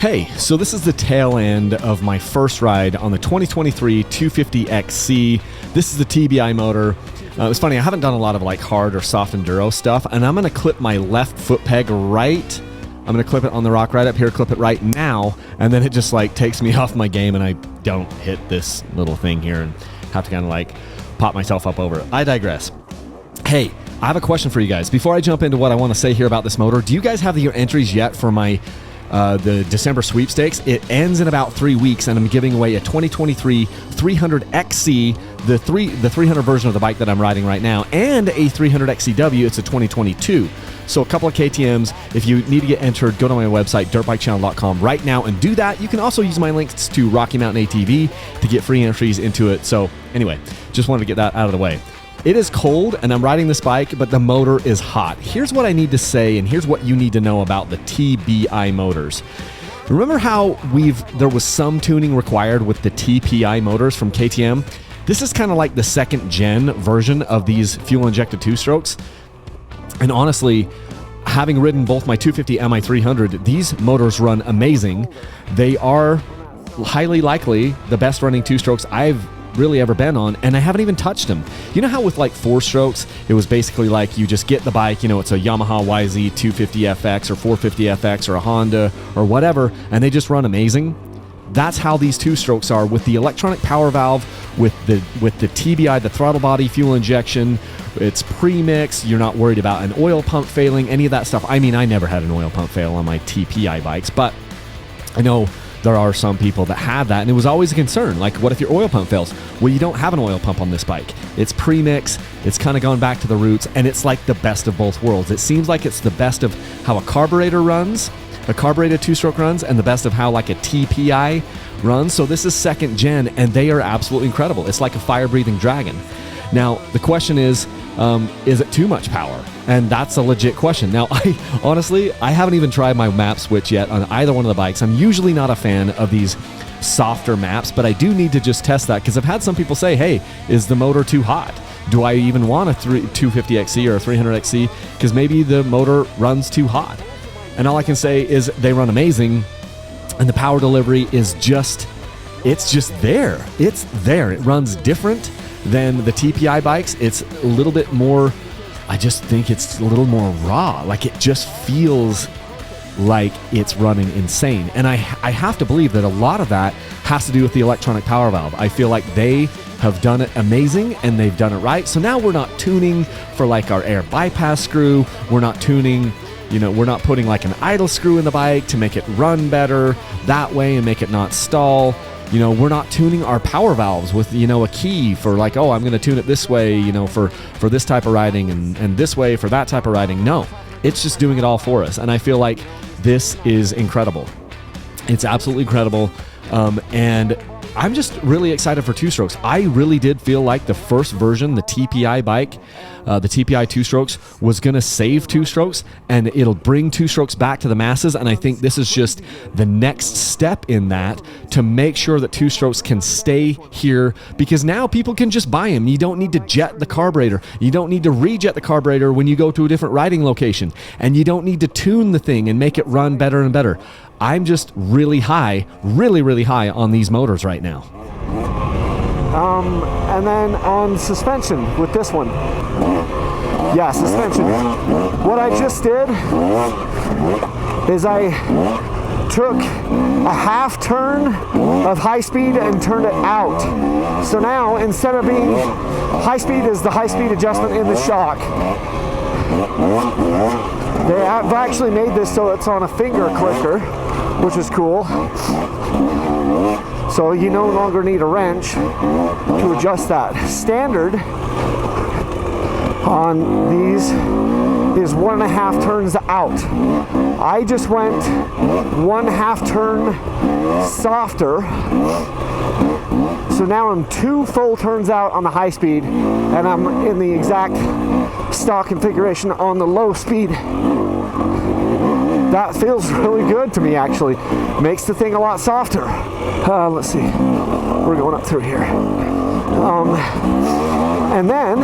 Hey, so this is the tail end of my first ride on the 2023 250XC. This is the TBI motor. It's funny, I haven't done a lot of like hard or soft enduro stuff, and I'm going to clip my left foot peg right. I'm going to clip it on the rock right up here, clip it right now, and then it just like takes me off my game and I don't hit this little thing here and have to kind of like pop myself up over it. I digress. Hey, I have a question for you guys. Before I jump into what I want to say here about this motor, do you guys have your entries yet for my the December sweepstakes? It ends in about 3 weeks, and I'm giving away a 2023 300XC, the 300 version of the bike that I'm riding right now, and a 300XCW. It's a 2022. So a couple of KTMs. If you need to get entered, go to my website, dirtbikechannel.com right now and do that. You can also use my links to Rocky Mountain ATV to get free entries into it. So anyway, just wanted to get that out of the way. It is cold and I'm riding this bike, but the motor is hot. Here's what I need to say, and here's what you need to know about the TBI motors. Remember how there was some tuning required with the TPI motors from KTM? This is kind of like the second gen version of these fuel injected two strokes. And honestly, having ridden both my 250 and my 300, these motors run amazing. They are highly likely the best running two strokes I've really ever been on, and I haven't even touched them. You know how with like four strokes, it was basically like you just get the bike, you know, it's a Yamaha YZ 250FX or 450FX or a Honda or whatever, and they just run amazing? That's how these two strokes are with the electronic power valve, with the TBI, the throttle body fuel injection. It's pre-mix. You're not worried about an oil pump failing, any of that stuff. I mean, I never had an oil pump fail on my TPI bikes, but I know there are some people that have that, and it was always a concern. Like, what if your oil pump fails? Well, you don't have an oil pump on this bike. It's pre-mix. It's kind of going back to the roots, and it's like the best of both worlds. It seems like it's the best of how a carburetor runs, a carbureted two-stroke runs, and the best of how like a TPI runs. So this is second gen, and they are absolutely incredible. It's like a fire-breathing dragon. Now, the question is it too much power? And that's a legit question. Now, I honestly haven't even tried my map switch yet on either one of the bikes. I'm usually not a fan of these softer maps, but I do need to just test that because I've had some people say, hey, is the motor too hot? Do I even want a 250XC or a 300XC? Because maybe the motor runs too hot. And all I can say is they run amazing, and the power delivery is it's just there. It's there. It runs different than the TPI bikes. It's a little bit more, I just think it's a little more raw. Like, it just feels like it's running insane. And I have to believe that a lot of that has to do with the electronic power valve. I feel like they have done it amazing and they've done it right. So now we're not tuning for like our air bypass screw. We're not tuning, we're not putting like an idle screw in the bike to make it run better that way and make it not stall. We're not tuning our power valves with, a key for like, oh, I'm going to tune it this way, for this type of riding and this way for that type of riding. No, it's just doing it all for us. And I feel like this is incredible. It's absolutely incredible. And I'm just really excited for two strokes. I really did feel like the first version, the TPI bike, the TPI two strokes, was going to save two strokes and it'll bring two strokes back to the masses. And I think this is just the next step in that to make sure that two strokes can stay here, because now people can just buy them. You don't need to jet the carburetor. You don't need to rejet the carburetor when you go to a different riding location, and you don't need to tune the thing and make it run better and better. I'm just really high on these motors right now. And then on suspension with this one. Yeah, suspension. What I just did is I took a half turn of high speed and turned it out. So now, instead of being high speed is the high speed adjustment in the shock. They've actually made this so it's on a finger clicker, which is cool. So you no longer need a wrench to adjust that. Standard on these is 1.5 turns out. I just went 1.5 turn softer. So now I'm 2 full turns out on the high speed, and I'm in the exact stock configuration on the low speed. That feels really good to me, actually. Makes the thing a lot softer. Let's see. We're going up through here. And then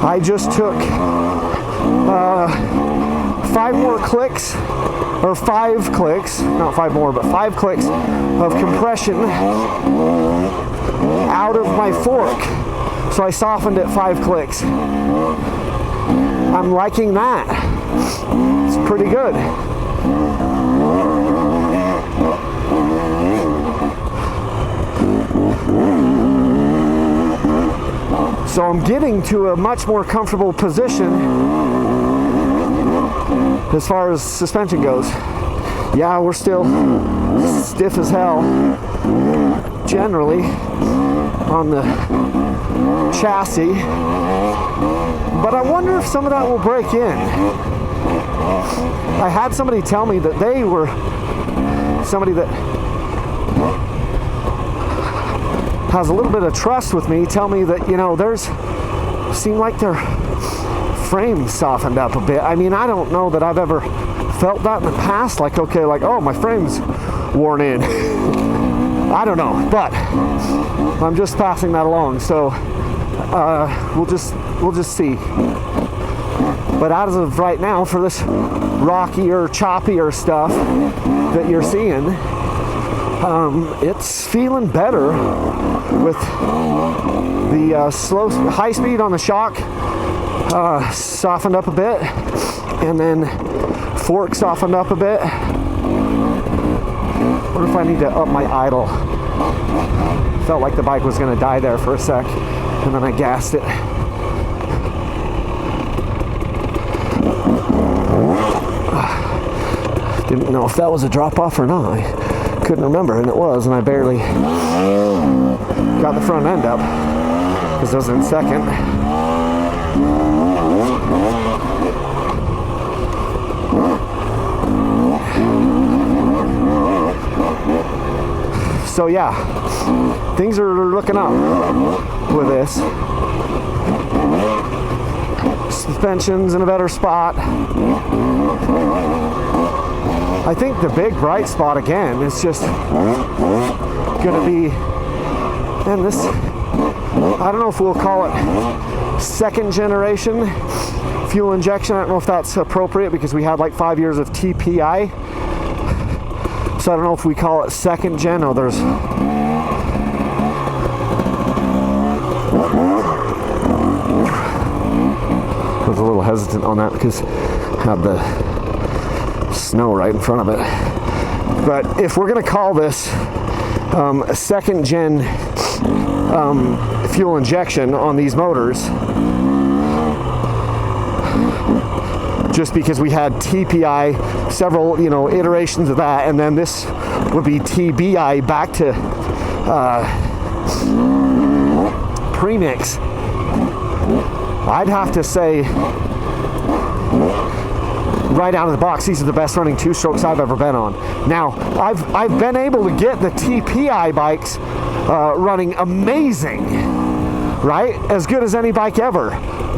I just took 5 more clicks, or 5 clicks, not 5 more, but 5 clicks of compression out of my fork. So I softened it 5 clicks. I'm liking that. It's pretty good. So I'm getting to a much more comfortable position as far as suspension goes. Yeah, we're still stiff as hell generally on the chassis, but I wonder if some of that will break in. I had somebody tell me that they were somebody that has a little bit of trust with me, tell me that, you know, seem like their frame softened up a bit. I mean, I don't know that I've ever felt that in the past, like, okay, like, oh, my frame's worn in. I don't know, but I'm just passing that along, so we'll just see. But as of right now, for this rockier, choppier stuff that you're seeing, it's feeling better with the high speed on the shock softened up a bit, and then fork softened up a bit. What if I need to up my idle? Felt like the bike was going to die there for a sec, and then I gassed it. Didn't know if that was a drop off or not. I couldn't remember, and it was, and I barely got the front end up because it was in second. So yeah, things are looking up with this. Suspension's in a better spot. I think the big bright spot again is just gonna be, and this, I don't know if we'll call it second generation fuel injection. I don't know if that's appropriate because we had like 5 years of TPI. So I don't know if we call it second gen. Oh, I was a little hesitant on that because I had the snow right in front of it. But if we're going to call this a second gen fuel injection on these motors, just because we had TPI, several, iterations of that, and then this would be TBI back to premix. I'd have to say, right out of the box, these are the best running two-strokes I've ever been on. Now, I've been able to get the TPI bikes running amazing, right? As good as any bike ever.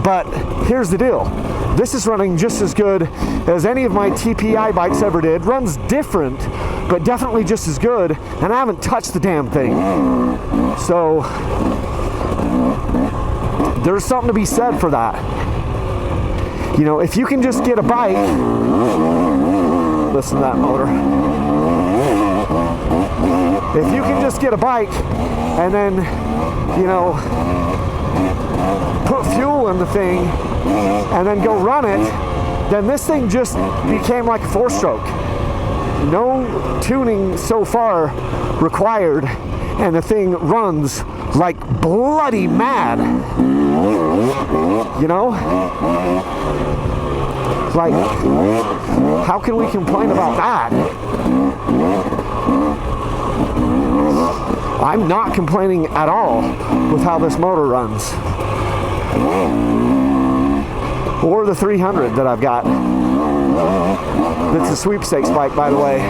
But here's the deal. This is running just as good as any of my TPI bikes ever did. Runs different, but definitely just as good, and I haven't touched the damn thing. So there's something to be said for that. If you can just get a bike, listen to that motor. If you can just get a bike and then, put fuel in the thing and then go run it, then this thing just became like a 4-stroke. No tuning so far required, and the thing runs like bloody mad. Like, how can we complain about that? I'm not complaining at all with how this motor runs. Or the 300 that I've got. It's a sweepstakes bike, by the way.